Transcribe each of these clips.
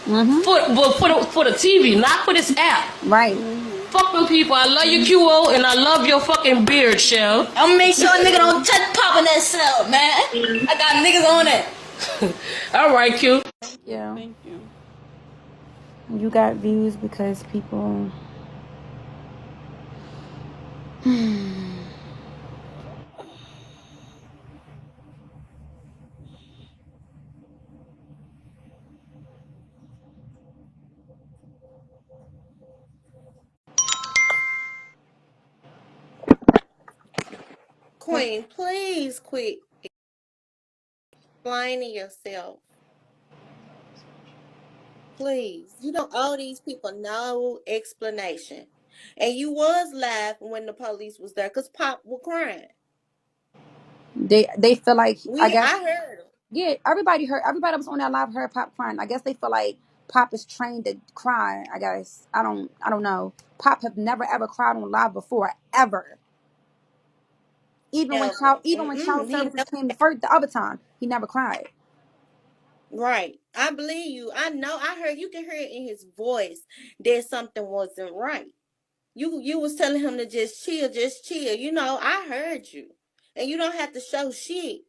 Mm-hmm. For the TV, not for this app. Right. Fuck them people. I love you, QO, and I love your fucking beard, Shell. I'ma make sure a nigga don't touch popping that cell, man. I got niggas on it. All right, Q. Yeah. Thank you. You got views because people. What? Queen, please quit explaining yourself. Please. You don't owe these people no explanation. And you was laughing when the police was there because Pop was crying. They feel like, I guess, I heard him. yeah, everybody heard, everybody that was on that live heard Pop crying. I guess they feel like Pop is trained to cry. I guess I don't know. Pop have never ever cried on live before, ever. Even when Ever. child He services came the other time, he never cried. right. I believe you. I know. I heard you can hear it in his voice that something wasn't right. You was telling him to just chill, just chill. You know, I heard you. And you don't have to show shit.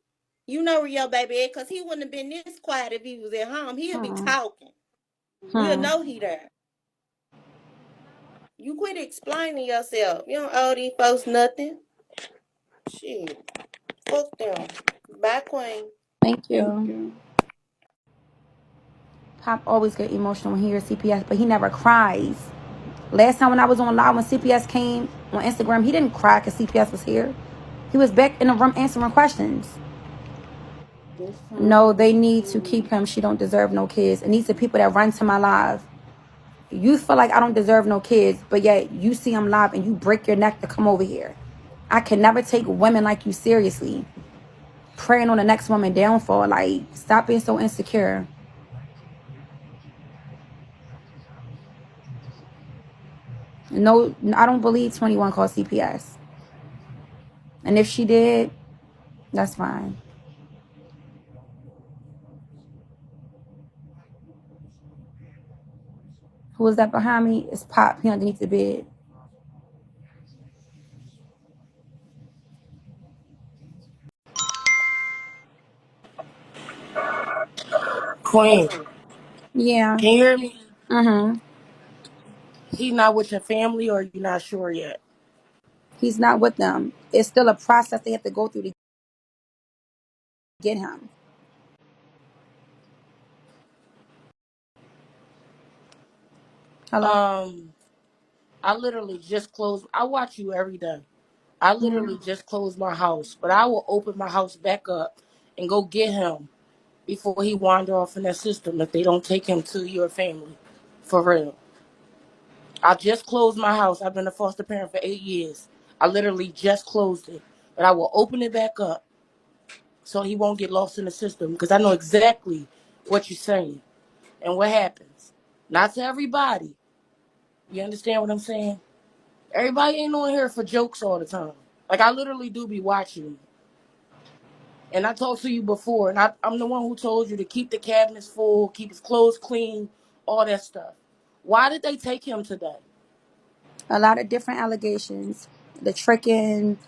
You know where your baby is, because he wouldn't have been this quiet if he was at home. He'll be talking. We'll Hmm. know he there. You quit explaining yourself. You don't owe these folks nothing. Shit. Fuck them. Bye, Queen. Thank Thank you. you. Pop always get emotional when he hears CPS, but he never cries. Last time when I was on live when CPS came on Instagram, he didn't cry because CPS was here. He was back in the room answering questions. This No, time, they need to keep him. She don't deserve no kids. And these are people that run to my live. You feel like I don't deserve no kids, but yet you see I'm live and you break your neck to come over here. I can never take women like you seriously. Praying on the next woman downfall. Like, stop being so insecure. No, I don't believe 21 called CPS. And if she did, that's fine. Who is that behind me? It's Pop. He underneath the bed. Queen, Yeah. can you hear me? Mm-hmm. He not with your family, or you not sure yet? He's not with them. It's still a process they have to go through to get him. Hello? Um, I literally just closed. I watch you every day. I literally Mm-hmm. just closed my house, but I will open my house back up and go get him before he wander off in that system if they don't take him to your family. For real. I just closed my house. I've been a foster parent for 8 years. I literally just closed it. But I will open it back up so he won't get lost in the system because I know exactly what you're saying and what happens. Not to everybody. You understand what I'm saying? Everybody ain't on here for jokes all the time. Like, I literally do be watching. And I talked to you before, and I'm the one who told you to keep the cabinets full, keep his clothes clean, all that stuff. Why did they take him today? A lot of different allegations. The tricking,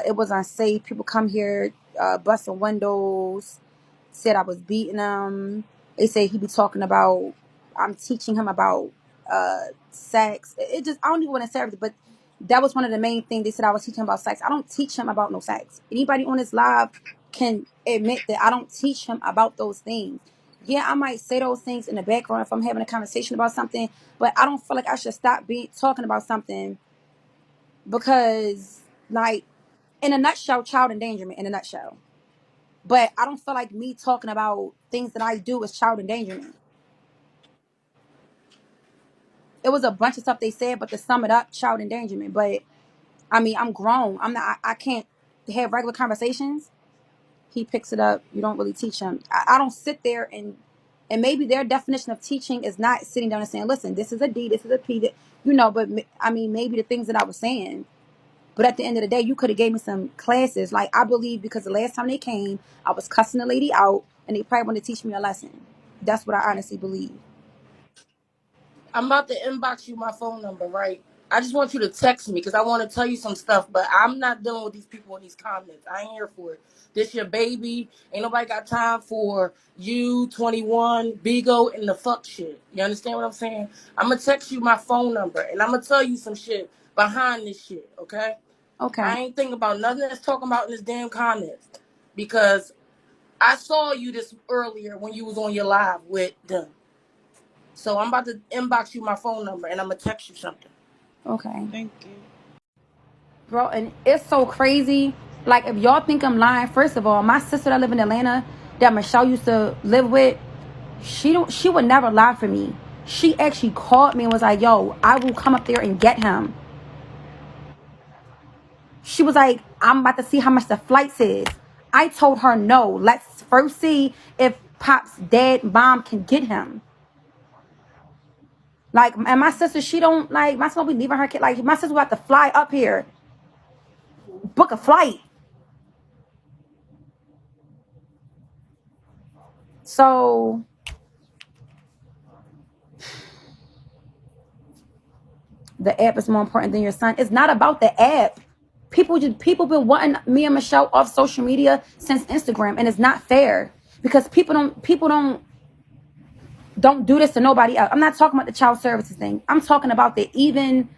it was unsafe. People come here, busting windows, said I was beating him. They say he be talking about, I'm teaching him about sex. It just, I don't even want to say everything, but that was one of the main things. They said I was teaching him about sex. I don't teach him about no sex. Anybody on this live can admit that I don't teach him about those things. Yeah, I might say those things in the background if I'm having a conversation about something, but I don't feel like I should stop being talking about something because, like, in a nutshell, child endangerment in a nutshell. But I don't feel like me talking about things that I do is child endangerment. It was a bunch of stuff they said, but to sum it up, child endangerment. But I mean, I'm grown. I'm not. I can't have regular conversations. He picks it up. You don't really teach him. I don't sit there and maybe their definition of teaching is not sitting down and saying, "Listen, this is a D, this is a P." But I mean, maybe the things that I was saying. But at the end of the day, you could have gave me some classes. Like, I believe because the last time they came, I was cussing the lady out, and they probably wanted to teach me a lesson. That's what I honestly believe. I'm about to inbox you my phone number, right? I just want you to text me because I want to tell you some stuff, but I'm not dealing with these people in these comments. I ain't here for it. This your baby. Ain't nobody got time for you, 21, Bigo, and the fuck shit. You understand what I'm saying? I'm going to text you my phone number, and I'm going to tell you some shit behind this shit, okay? Okay. I ain't thinking about nothing that's talking about in this damn comments because I saw you this earlier when you was on your live with them. So I'm about to inbox you my phone number and I'm gonna text you something. Okay. Thank you. Bro, and it's so crazy. Like, if y'all think I'm lying, first of all, my sister that live in Atlanta, that Michelle used to live with, she would never lie for me. She actually called me and was like, yo, I will come up there and get him. She was like, I'm about to see how much the flights is. I told her no. Let's first see if Pop's dad, mom can get him. Like, and my sister, she don't, like, my sister will be leaving her kid. Like, my sister will have to fly up here, book a flight. So the app is more important than your son. It's not about the app. People been wanting me and Michelle off social media since Instagram, and it's not fair because people don't do this to nobody else. I'm not talking about the child services thing. I'm talking about the even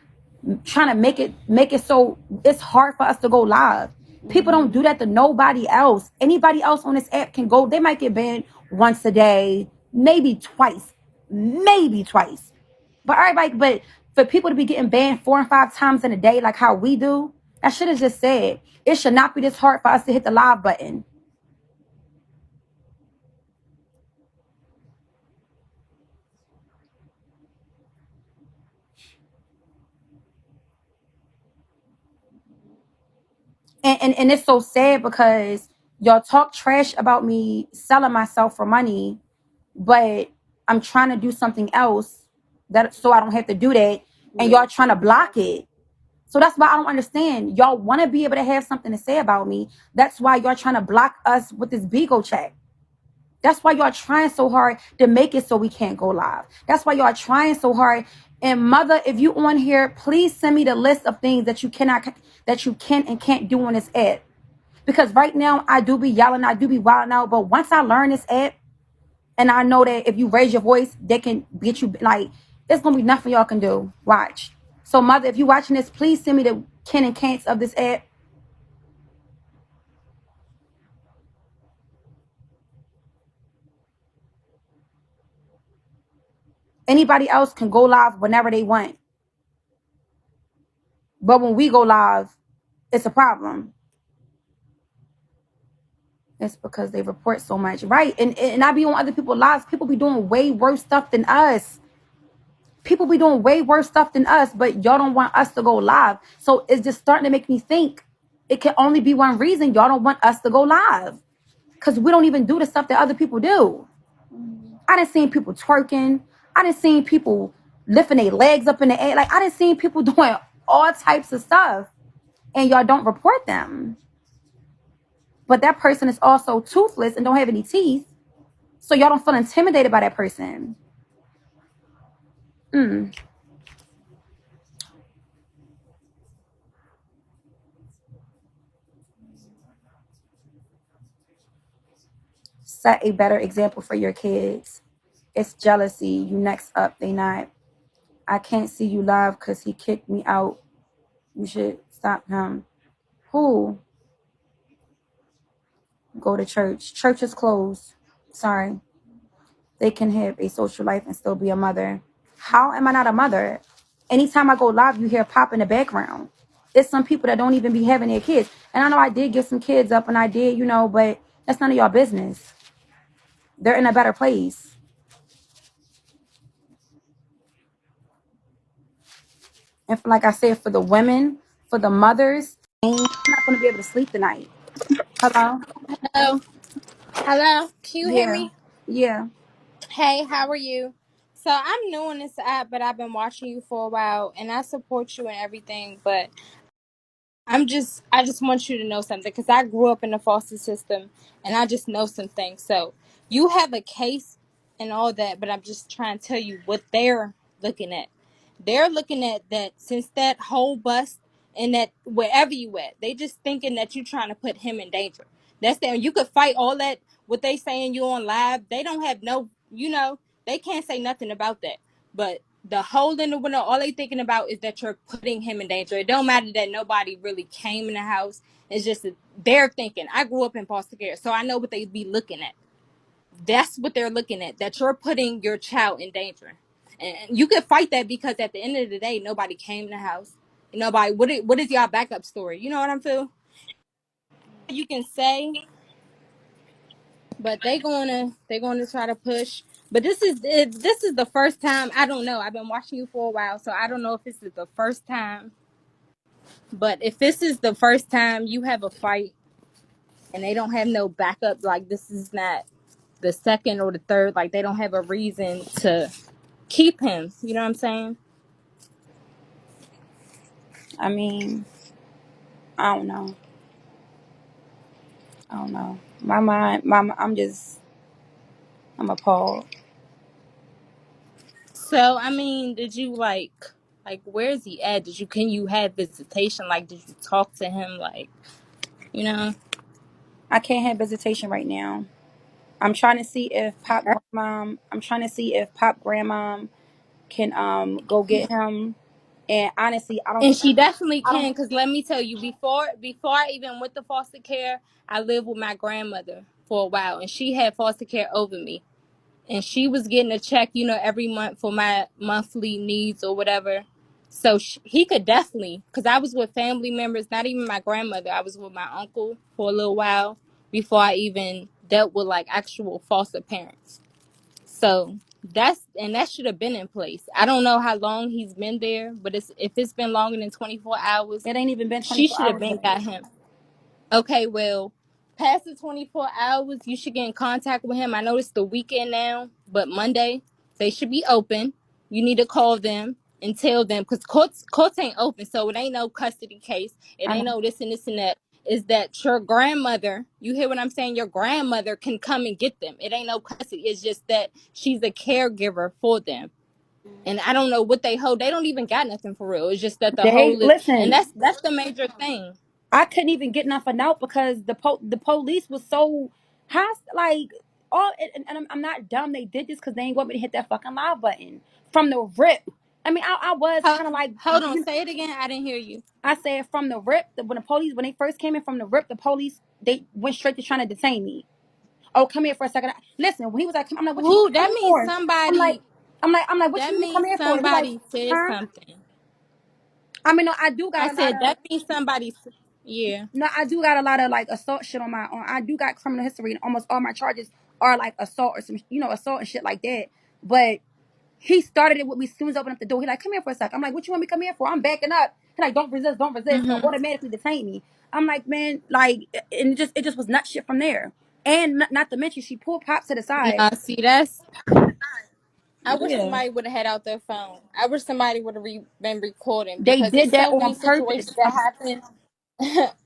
trying to make it so it's hard for us to go live. People don't do that to nobody else. Anybody else on this app can go. They might get banned once a day, maybe twice. But for people to be getting banned 4 and 5 times in a day, like how we do, that shit is just said. It should not be this hard for us to hit the live button. And it's so sad because y'all talk trash about me selling myself for money, but I'm trying to do something else that so I don't have to do that, and y'all trying to block it. So that's why I don't understand. Y'all want to be able to have something to say about me. That's why y'all trying to block us with this Bigo check. That's why y'all trying so hard to make it so we can't go live. That's why y'all trying so hard. And mother, if you on here, please send me the list of things that you can and can't do on this app. Because right now I do be yelling, I do be wilding out. But once I learn this app, and I know that if you raise your voice, they can get you, like, it's gonna be nothing y'all can do. Watch. So mother, if you watching this, please send me the can and can'ts of this app. Anybody else can go live whenever they want. But when we go live, it's a problem. It's because they report so much. Right. And I be on other people's lives. People be doing way worse stuff than us. People be doing way worse stuff than us, but y'all don't want us to go live. So it's just starting to make me think it can only be one reason y'all don't want us to go live. Because we don't even do the stuff that other people do. I done seen people twerking. I done seen people lifting their legs up in the air. Like, I done seen people doing all types of stuff. And y'all don't report them. But that person is also toothless and don't have any teeth. So y'all don't feel intimidated by that person. Set a better example for your kids. It's jealousy. You next up, they not. I can't see you live because he kicked me out. You should stop him. Who? Go to church. Church is closed. Sorry. They can have a social life and still be a mother. How am I not a mother? Anytime I go live, you hear pop in the background. It's some people that don't even be having their kids. And I know I did get some kids up and I did, but that's none of y'all business. They're in a better place. And like I said, for the women, for the mothers, I'm not going to be able to sleep tonight. Hello? Hello. Hello. Can you hear Yeah. me? Yeah. Hey, how are you? So I'm new on this app, but I've been watching you for a while and I support you and everything, but I just want you to know something because I grew up in the foster system and I just know some things. So you have a case and all that, but I'm just trying to tell you what they're looking at. They're looking at that since that whole bust and that wherever you at, they just thinking that you trying to put him in danger. That's that. You could fight all that what they saying you on live. They don't have no, they can't say nothing about that. But the hole in the window, all they thinking about is that you're putting him in danger. It don't matter that nobody really came in the house. It's just that they're thinking. I grew up in foster care, so I know what they be looking at. That's what they're looking at, that you're putting your child in danger. And you can fight that because at the end of the day, nobody came in the house. Nobody, what is y'all backup story? You know what I'm feeling? You can say, but they gonna try to push. But this is the first time. I don't know. I've been watching you for a while, so I don't know if this is the first time. But if this is the first time you have a fight and they don't have no backup, like this is not the second or the third, like they don't have a reason to keep him. You know what I'm saying? I mean, I don't know. I don't know. My mind, I'm appalled. So I mean, did you like where's he at? Can you have visitation? Like, did you talk to him? Like, you know? I can't have visitation right now. I'm trying to see if Pop Grandmom can go get him. And honestly, And she definitely I don't can, cause let me tell you, before I even went to foster care, I lived with my grandmother for a while, and she had foster care over me. And she was getting a check, every month for my monthly needs or whatever. So he could definitely, because I was with family members, not even my grandmother. I was with my uncle for a little while before I even dealt with like actual foster parents. So that should have been in place. I don't know how long he's been there, but if it's been longer than 24 hours, it ain't even been she 24 should have hours been yet. got him. Okay, well, past the 24 hours, you should get in contact with him. I know it's the weekend now, but Monday, they should be open. You need to call them and tell them, because courts ain't open, so it ain't no custody case. It I ain't know. no this and this and that. Is that your grandmother, you hear what I'm saying? Your grandmother can come and get them. It ain't no custody. It's just that she's a caregiver for them. And I don't know what they hold. They don't even got nothing for real. It's just that the They whole is, and listen. that's the major thing. I couldn't even get nothing out because the police was so hostile. Like all, and I'm not dumb. They did this because they ain't want me to hit that fucking live button from the rip. I mean, I was kind of like, Hold on, say it again. I didn't hear you. I said from the rip. When they first came in from the rip, the police they went straight to trying to detain me. Oh, come here for a second. Listen, when he was like, I'm like, what you want Ooh, me to come here for? I'm like, what you that want me to come means here for? He like, somebody said huh? something. I mean, no, I do I got a lot said of. that means somebody. Yeah. No, I do got a lot of like assault shit on my. I do got criminal history, and almost all my charges are like assault or some, assault and shit like that. But he started it with me as soon as I opened up the door. He like, come here for a sec. I'm like, what you want me to come here for? I'm backing up. He like, don't resist, don't resist. He'll Mhm. automatically detain me. I'm like, man, like, and it just was nut shit from there. And not to mention, she pulled Pops to the side. Nah, see, that's. I wish Yeah, somebody would have had out their phone. I wish somebody would have been recording, they because did it's that so many on purpose. situations that happen.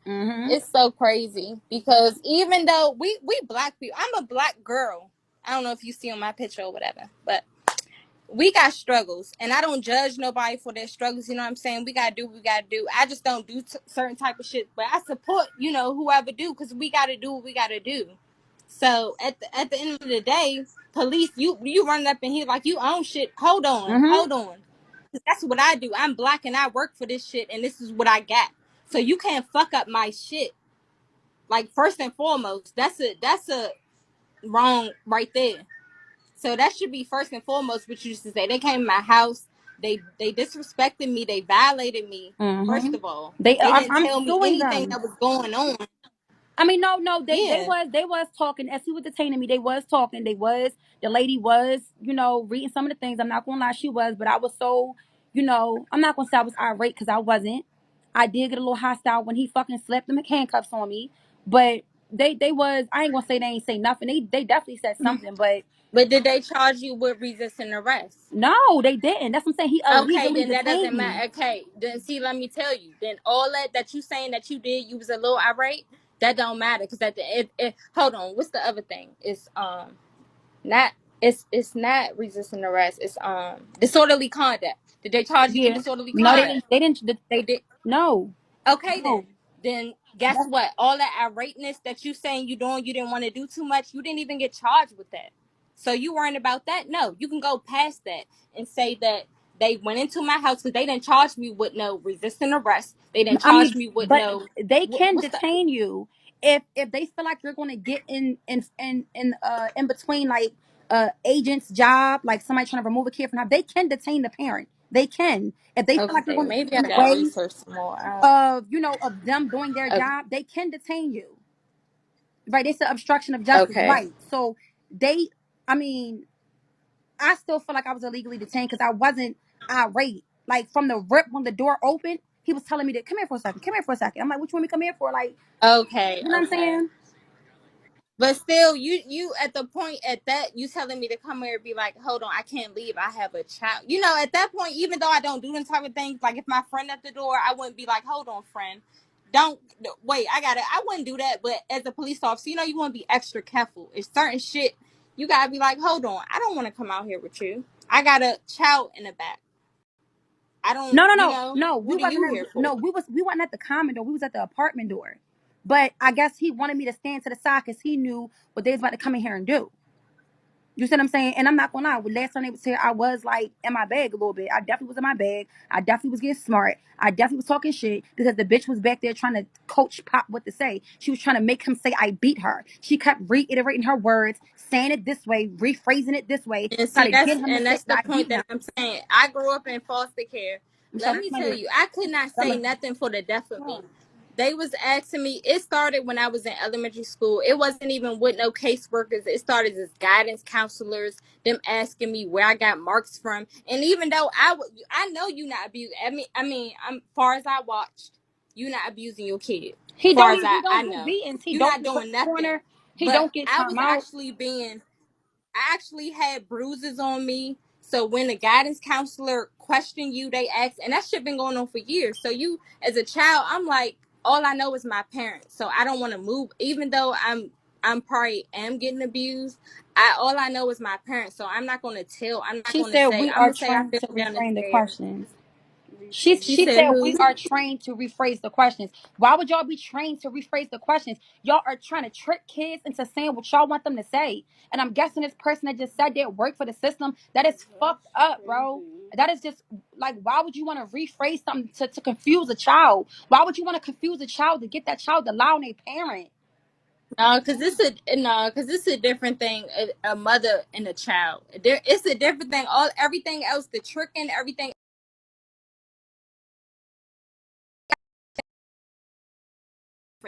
Mm-hmm. It's so crazy because even though we black people, I'm a black girl. I don't know if you see on my picture or whatever, but we got struggles, and I don't judge nobody for their struggles. You know what I'm saying? We gotta do what we gotta do. I just don't do certain type of shit, but I support whoever do, because we gotta do what we gotta do. So at the end of the day, police, you running up in here like you own shit. Hold on, Mm-hmm. hold on. 'Cause that's what I do. I'm black and I work for this shit, and this is what I got. So you can't fuck up my shit. Like, first and foremost, that's a wrong right there. So that should be first and foremost what you used to say. They came in my house. They disrespected me. They violated me. First Mm-hmm. of all, They, they I'm, didn't I'm tell me suing anything them. that was going on. I mean, no, Yeah. they was talking as he was detaining me. They was talking. The lady was, reading some of the things. I'm not gonna lie, she was, but I was so, I'm not gonna say I was irate because I wasn't. I did get a little hostile when he fucking slapped them handcuffs on me, but they was. I ain't gonna say they ain't say nothing. They definitely said something, but But did they charge you with resisting arrest? no, they didn't. That's what I'm saying. He Okay, illegally then that detained doesn't me. matter. Okay, then see, let me tell you. Then all that you saying that you did, you was a little irate. That don't matter, because at the hold on. What's the other thing? It's not. it's not resisting arrest. It's disorderly conduct. Did they charge you for Yeah. disorderly No, they conduct? didn't. They didn't. They did. No. Okay then. No. Then guess That's, what? All that irateness that you saying you doing, you didn't want to do too much. You didn't even get charged with that. So you worrying about that? No, you can go past that and say that they went into my house because they didn't charge me with no resisting arrest. They didn't I charge mean, me with but no they can what's the detain you if they feel like you're going to get in between, like agent's job, like somebody trying to remove a kid from her. They can detain the parent. They can, if they feel like you're okay? going to Maybe get I in the gotta way research some more. of of them doing their Okay. job. They can detain you. Right? It's the obstruction of justice. Okay. Right? So they, I mean, I still feel like I was illegally detained because I wasn't irate. Like from the rip when the door opened, he was telling me to come here for a second. Come here for a second. I'm like, what you want me to come here for? Like, Okay. you know what I'm Okay. saying? But still, you at the point at that you telling me to come here and be like, hold on, I can't leave. I have a child. You know, at that point, even though I don't do them type of things, like if my friend at the door, I wouldn't be like, hold on, friend, don't wait. I wouldn't do that. But as a police officer, you know, you want to be extra careful. If certain shit, you gotta be like, hold on, I don't want to come out here with you. I got a child in the back. I don't, No, no, you no, know, no. We what are you wasn't here at for? no. We wasn't at the common door. We was at the apartment door. But I guess he wanted me to stand to the side because he knew what they was about to come in here and do. You see what I'm saying? And I'm not gonna lie. When last time they was here, I was like in my bag a little bit. I definitely was in my bag. I definitely was getting smart. I definitely was talking shit because the bitch was back there trying to coach Pop what to say. She was trying to make him say I beat her. She kept reiterating her words, saying it this way, rephrasing it this way, And try see, to get him to say that's that the I point beat him. that I'm saying. I grew up in foster care. I'm Let sorry, me that's my tell dude. you, I could not say nothing for the death of me. They was asking me. It started when I was in elementary school. It wasn't even with no caseworkers. It started as guidance counselors. Them asking me where I got marks from. And even though I know you not abusing. I'm far as I watched, you not abusing your kid. Far as He I don't do know, beatings. He you don't not get put doing in the nothing. corner. He But don't get I time was out. actually being I actually had bruises on me. So when the guidance counselor questioned you, they asked, and that shit been going on for years. So you, as a child, I'm like, all I know is my parents. So I don't want to move, even though I'm probably am getting abused. All I know is my parents. So I'm not gonna tell. I'm not She gonna said say. we I'm are gonna say I trained feel to down the reframe the stairs. questions. She She said said we who? are trained to rephrase the questions. Why would y'all be trained to rephrase the questions? Y'all are trying to trick kids into saying what y'all want them to say. And I'm guessing this person that just said that worked for the system. That is fucked up, bro. That is just like, why would you want to rephrase something to confuse a child? Why would you want to confuse a child to get that child to lie on their parent? No, because this is a different thing. A mother and a child. It's a different thing. Everything else, the tricking, everything.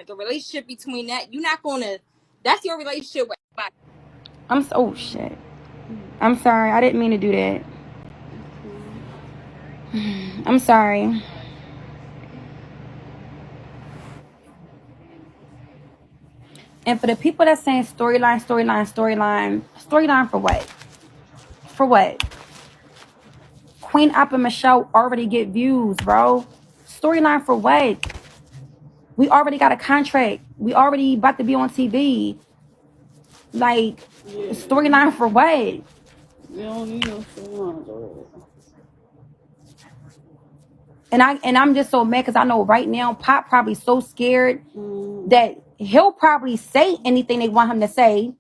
The relationship between that, you're not gonna. That's your relationship with everybody. Oh shit. I'm sorry. I didn't mean to do that. I'm sorry. And for the people that's saying storyline for what? For what? Queen Appa Michelle already get views, bro. Storyline for what? We already got a contract. We already about to be on TV. Like, storyline for what? You don't need no storyline. And I'm just so mad because I know right now Pop probably so scared that he'll probably say anything they want him to say.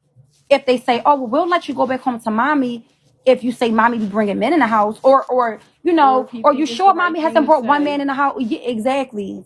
If they say, "Oh, well, we'll let you go back home to mommy," if you say mommy be bringing men in the house, or you know, or you sure mommy hasn't brought one man in the house? Yeah, exactly.